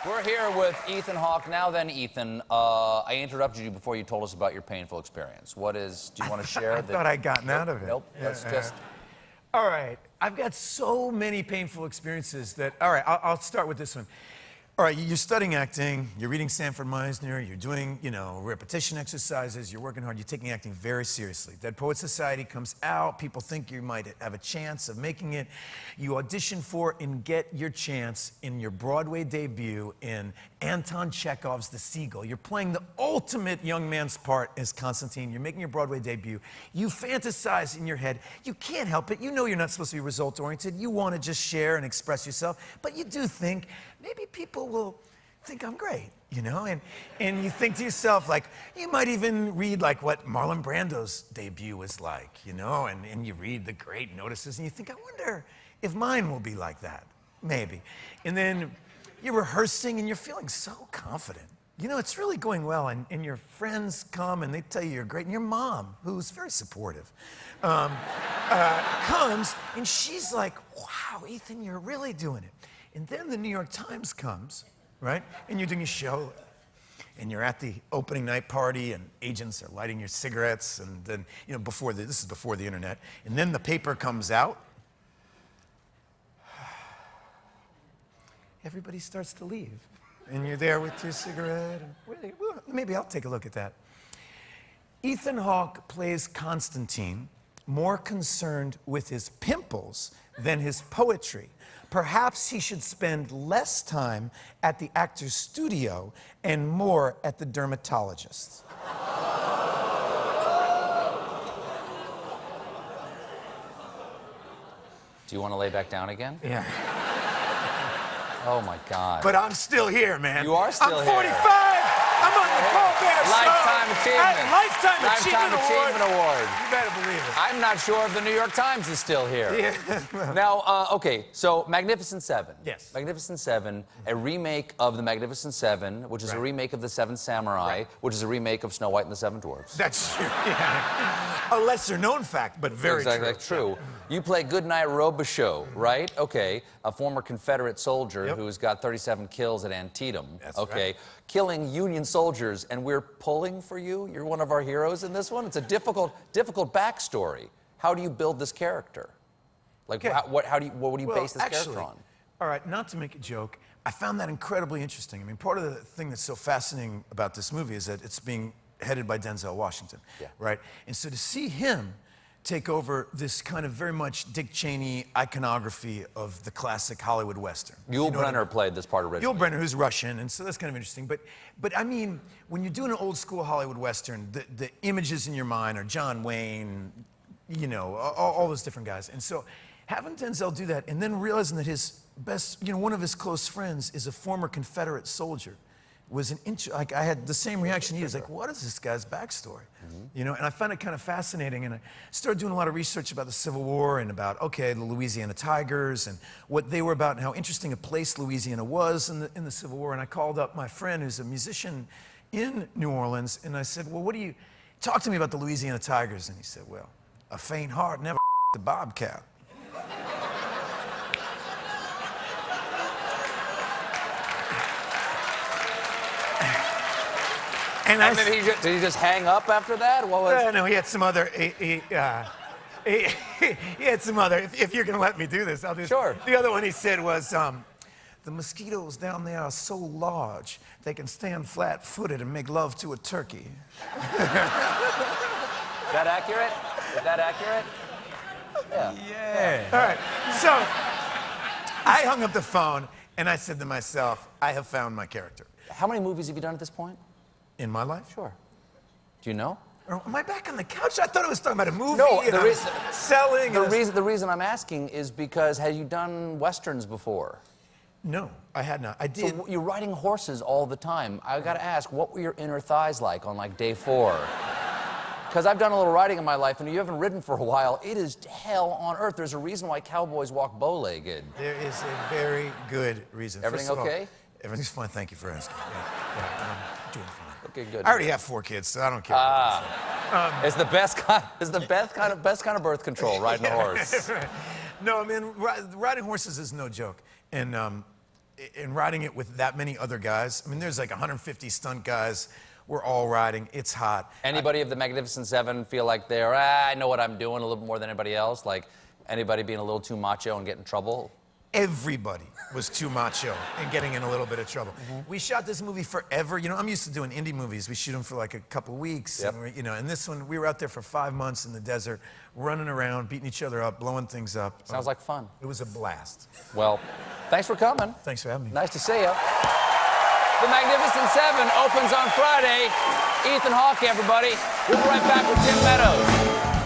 We're here with Ethan Hawke. Now then, Ethan, I interrupted you before you told us about your painful experience. Do you want to share? I thought I'd gotten out of it. Nope, let's just... All right, I've got so many painful experiences that, all right, I'll start with this one. All right, you're studying acting, you're reading Sanford Meisner, you're doing, repetition exercises, you're working hard, you're taking acting very seriously. Dead Poets Society comes out, people think you might have a chance of making it. You audition for and get your chance in your Broadway debut in Anton Chekhov's The Seagull. You're playing the ultimate young man's part as Constantine. You're making your Broadway debut. You fantasize in your head. You can't help it. You know you're not supposed to be result-oriented. You want to just share and express yourself, but you do think, maybe people will think I'm great, And you think to yourself, like, you might even read, like, what Marlon Brando's debut was like, And you read the great notices, and you think, I wonder if mine will be like that. Maybe. And then you're rehearsing, and you're feeling so confident. It's really going well, and your friends come, and they tell you you're great, and your mom, who's very supportive, comes, and she's like, wow, Ethan, you're really doing it. And then the New York Times comes, right? And you're doing a show, and you're at the opening night party, and agents are lighting your cigarettes, and then, this is before the internet, and then the paper comes out. Everybody starts to leave, and you're there with your cigarette, and well, maybe I'll take a look at that. Ethan Hawke plays Constantine, more concerned with his pimples than his poetry. Perhaps he should spend less time at the actor's studio and more at the dermatologist. Do you want to lay back down again? Yeah. Oh, my God. But I'm still here, man. You are still here. I'm 45! I'm on the Colbert Show! Lifetime Achievement. Lifetime Achievement Award. You better believe it. I'm not sure if the New York Times is still here. Yeah. Now, okay, so Magnificent Seven. Yes. Magnificent Seven, a remake of The Magnificent Seven, which is a remake of The Seventh Samurai, which is a remake of Snow White and the Seven Dwarfs. That's true, yeah. A lesser-known fact, but very true. You play Goodnight Robichaux, right? Okay, a former Confederate soldier who's got 37 kills at Antietam. That's right. Killing Union soldiers, and we're pulling for you. You're one of our heroes in this one. It's a difficult backstory. How do you build this character? Like, what would you base this character on? All right, not to make a joke, I found that incredibly interesting. I mean, part of the thing that's so fascinating about this movie is that it's being headed by Denzel Washington, right? And so to see him take over this kind of very much Dick Cheney iconography of the classic Hollywood Western. Yul Brynner played this part originally. Yul Brynner, who's Russian, and so that's kind of interesting. But I mean, when you're doing an old school Hollywood Western, the images in your mind are John Wayne, all those different guys. And so having Denzel do that, and then realizing that his best, one of his close friends is a former Confederate soldier, was like, I had the same reaction he was like, what is this guy's backstory? And I found it kind of fascinating, and I started doing a lot of research about the Civil War and about, the Louisiana Tigers and what they were about and how interesting a place Louisiana was in the Civil War. And I called up my friend who's a musician in New Orleans, and I said, well, talk to me about the Louisiana Tigers. And he said, well, a faint heart never the bobcat. And did he just hang up after that? What was? No, he had some other. He had some other. If you're gonna let me do this, I'll do. Sure. The other one he said was, "The mosquitoes down there are so large they can stand flat-footed and make love to a turkey." Is that accurate? Is that accurate? Yeah. All right. So I hung up the phone and I said to myself, "I have found my character." How many movies have you done at this point? In my life? Sure. Do you know? Am I back on the couch? I thought I was talking about a movie. No, selling. The reason I'm asking is because have you done westerns before? No, I had not. I did. So you're riding horses all the time. I got to ask, what were your inner thighs like on like day 4? Because I've done a little riding in my life, and you haven't ridden for a while. It is hell on earth. There's a reason why cowboys walk bow-legged. There is a very good reason. Everything okay? Everything's fine. Thank you for asking. I'm doing fine. Okay, good. I already have 4 kids, so I don't care. It's the best kind of birth control, riding a horse. No, I mean, riding horses is no joke. And in riding it with that many other guys. I mean, there's like 150 stunt guys. We're all riding. It's hot. Anybody of the Magnificent Seven feel like they're, I know what I'm doing a little more than anybody else? Like, anybody being a little too macho and getting in trouble? Everybody was too macho and getting in a little bit of trouble. We shot this movie forever. You know, I'm used to doing indie movies. We shoot them for like a couple weeks. Yep. And and this one, we were out there for 5 months in the desert, running around, beating each other up, blowing things up. Sounds like fun. It was a blast. Well, thanks for coming. Thanks for having me. Nice to see you. The Magnificent Seven opens on Friday. Ethan Hawke, everybody. We'll be right back with Tim Meadows.